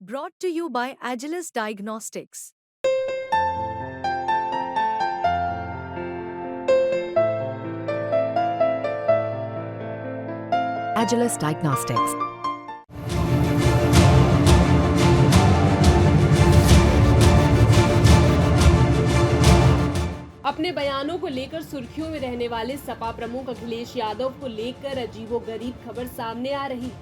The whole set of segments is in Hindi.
Brought to you by Agilus Diagnostics. Agilus Diagnostics. अपने बयानों को लेकर सुर्खियों में रहने वाले सपा प्रमुख अखिलेश यादव को लेकर अजीबोगरीब खबर सामने आ रही।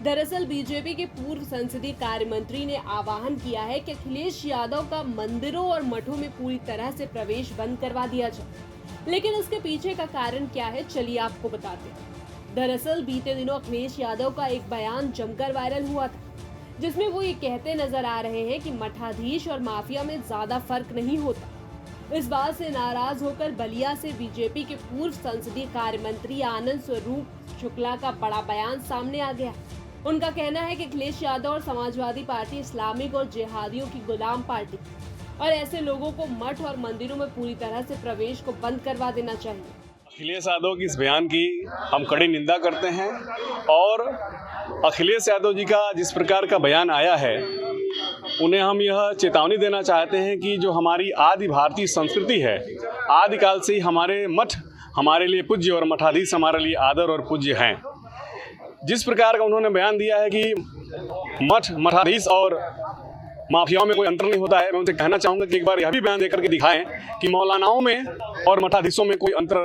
दरअसल बीजेपी के पूर्व संसदीय कार्य मंत्री ने आह्वान किया है कि अखिलेश यादव का मंदिरों और मठों में पूरी तरह से प्रवेश बंद करवा दिया जाए। लेकिन इसके पीछे का कारण क्या है, चलिए आपको बताते हैं। दरअसल बीते दिनों अखिलेश यादव का एक बयान जमकर वायरल हुआ था, जिसमें वो ये कहते नजर आ रहे हैं कि मठाधीश और माफिया में ज्यादा फर्क नहीं होता। इस बात से नाराज होकर बलिया से बीजेपी के पूर्व संसदीय कार्य मंत्री आनंद स्वरूप शुक्ला का बड़ा बयान सामने आ गया। उनका कहना है कि अखिलेश यादव और समाजवादी पार्टी इस्लामिक और जिहादियों की गुलाम पार्टी और ऐसे लोगों को मठ और मंदिरों में पूरी तरह से प्रवेश को बंद करवा देना चाहिए। अखिलेश यादव की इस बयान की हम कड़ी निंदा करते हैं और अखिलेश यादव जी का जिस प्रकार का बयान आया है, उन्हें हम यह चेतावनी देना चाहते हैं कि जो हमारी आदि भारतीय संस्कृति है, आदिकाल से ही हमारे मठ हमारे लिए पूज्य और मठाधीश हमारे लिए आदर और पूज्य हैं। जिस प्रकार का उन्होंने बयान दिया है कि मठ मठाधीश और माफियाओं में कोई अंतर नहीं होता है, मैं उनसे कहना चाहूँगा कि एक बार यह भी बयान देकर के दिखाएं कि मौलानाओं में और मठाधीशों में कोई अंतर,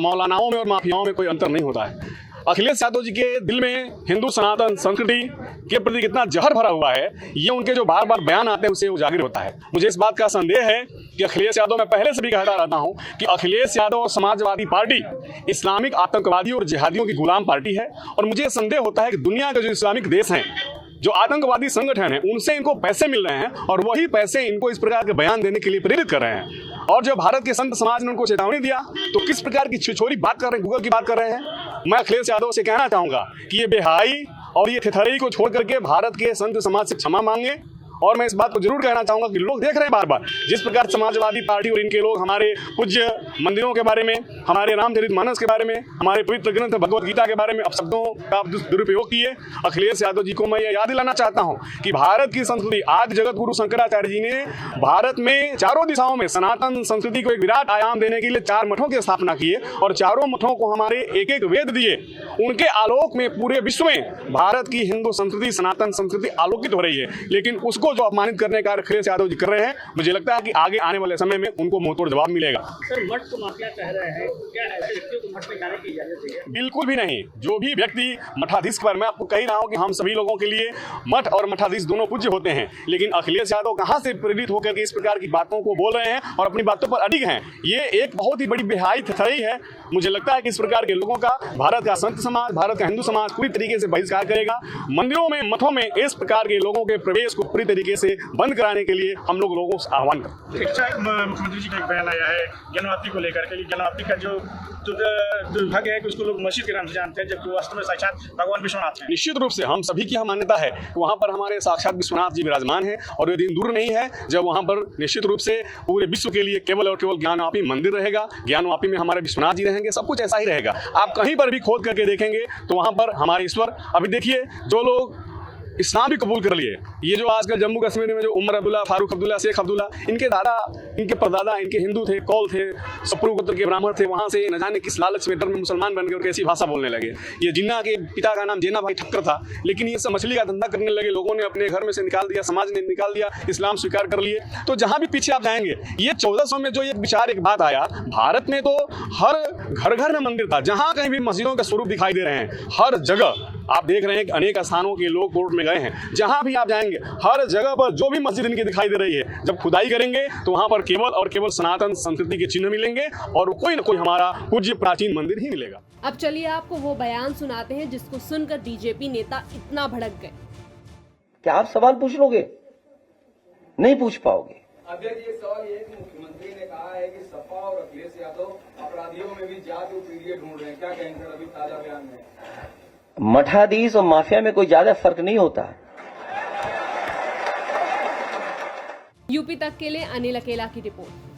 मौलानाओं में और माफियाओं में कोई अंतर नहीं होता है। अखिलेश यादव जी के दिल में हिंदू सनातन संस्कृति के प्रति कितना जहर भरा हुआ है, ये उनके जो बार बार बयान आते हैं उससे उजागर होता है। मुझे इस बात का संदेह है कि अखिलेश यादव, मैं पहले से भी कहता रहता हूं कि अखिलेश यादव और समाजवादी पार्टी इस्लामिक आतंकवादियों और जिहादियों की गुलाम पार्टी है। और मुझे संदेह होता है कि दुनिया के जो इस्लामिक देश हैं, जो आतंकवादी संगठन है, उनसे इनको पैसे मिल रहे हैं और वही पैसे इनको इस प्रकार के बयान देने के लिए प्रेरित कर रहे हैं। और जब भारत के संत समाज ने उनको चेतावनी दिया तो किस प्रकार की छिछोरी बात कर रहे हैं, गूगल की बात कर रहे हैं। मैं अखिलेश यादव से कहना चाहूँगा कि ये बेहाई और ये थेथरई को छोड़ करके भारत के संत समाज से क्षमा मांगे। और मैं इस बात को जरूर कहना चाहूँगा कि लोग देख रहे हैं बार बार जिस प्रकार समाजवादी पार्टी और इनके लोग हमारे पूज्य मंदिरों के बारे में, हमारे रामचरितमानस के बारे में, हमारे पवित्र ग्रंथ भगवत गीता के बारे में अपशब्दों का दुरुपयोग किए। अखिलेश यादव जी को मैं ये याद दिलाना चाहता हूँ कि भारत की संस्कृति, आज जगत गुरु शंकराचार्य जी ने भारत में चारों दिशाओं में सनातन संस्कृति को एक विराट आयाम देने के लिए 4 मठों की स्थापना किए और चारों मठों को हमारे एक एक वेद दिए। उनके आलोक में पूरे विश्व में भारत की हिंदू संस्कृति, सनातन संस्कृति आलोकित हो रही है। लेकिन उसको जो अपमानित करने का अखिलेश यादव जी कर रहे हैं, मुझे लगता है कि आगे आने वाले समय में उनको मुंहतोड़ जवाब मिलेगा। सर, मठ को माफिया कह रहे हैं, क्या ऐसे व्यक्तियों को मठ में जाने की इजाजत है? बिल्कुल भी नहीं। जो भी व्यक्ति मठाधीश पर, मैं आपको कह रहा हूं कि हम सभी लोगों के लिए मठ और मठाधीश दोनों पूज्य होते हैं, लेकिन अखिलेश यादव कहां से प्रेरित होकर के इस प्रकार की बातों को बोल रहे हैं और अपनी बातों पर अडिग हैं। ये एक बहुत ही बड़ी बेहाई थेथरई है। मुझे लगता है कि इस प्रकार के लोगों का भारत का संत समाज, भारत का हिंदू समाज पूरी तरीके से बहिष्कार करेगा। मंदिरों में, मठों में इस प्रकार के लोगों के प्रवेश को पूरी तरीके से बंद कराने के लिए हम लोगों से आह्वान करते हैं। शिक्षा मुख्यमंत्री जी का एक बयान आया है ज्ञानवापी को लेकर के। ज्ञानवापी का जो दुर्भाग्य है कि उसको लोग मस्जिद के नाम से जानते हैं, जबकि वास्तव में साक्षात भगवान विश्वनाथ हैं। निश्चित रूप से हम सभी की यह मान्यता है कि वहाँ पर हमारे साक्षात विश्वनाथ जी विराजमान हैं और ये दिन दूर नहीं है जब वहाँ पर निश्चित रूप से पूरे विश्व के लिए केवल और केवल ज्ञानवापी मंदिर रहेगा। ज्ञानवापी में हमारे विश्वनाथ जी रहेंगे, सब कुछ ऐसा ही रहेगा। आप कहीं पर भी खोद करके देखेंगे तो वहाँ पर हमारे ईश्वर, अभी देखिए जो लोग इस्लाम भी कबूल कर लिए, ये जो आजकल जम्मू कश्मीर में जो उमर अब्दुल्ला, फारूक अब्दुल्ला, शेख अब्दुल्ला, इनके दादा, इनके परदादा, इनके हिंदू थे, कौल थे, सप्रू गोत्र के ब्राह्मण थे, वहाँ से न जाने किस लालच में, डर में मुसलमान बन गए और कैसी भाषा बोलने लगे। ये जिन्ना के पिता का नाम जेना भाई ठक्कर था, लेकिन ये सब मछली का धंधा करने लगे, लोगों ने अपने घर में से निकाल दिया, समाज ने निकाल दिया, इस्लाम स्वीकार कर लिए। तो जहाँ भी पीछे आप जाएंगे, ये 1400 में जो एक विचार, एक बात आया, भारत में तो हर घर घर में मंदिर था। जहाँ कहीं भी मस्जिदों के स्वरूप दिखाई दे रहे हैं, हर जगह आप देख रहे हैं कि अनेक स्थानों के लोग कोर्ट में गए हैं। जहां भी आप जाएंगे, हर जगह पर जो भी मस्जिद इनकी दिखाई दे रही है, जब खुदाई करेंगे तो वहां पर केवल और केवल सनातन संस्कृति के चिन्ह मिलेंगे और कोई न कोई हमारा पूज्य प्राचीन मंदिर ही मिलेगा। अब चलिए आपको वो बयान सुनाते हैं जिसको सुनकर बीजेपी नेता इतना भड़क गए। क्या आप सवाल पूछ लोगे? नहीं पूछ पाओगे। अध्यक्ष, ये सवाल ये है कि मुख्यमंत्री ने कहा है कि सपा और अखिलेश यादव अपराधियों में भी जाति और पीढ़ी ढूंढ रहे हैं, क्या कहेंगे सर? अभी ताजा बयान में मठाधीश और माफिया में कोई ज्यादा फर्क नहीं होता। यूपी तक के लिए अनिल अकेला की रिपोर्ट।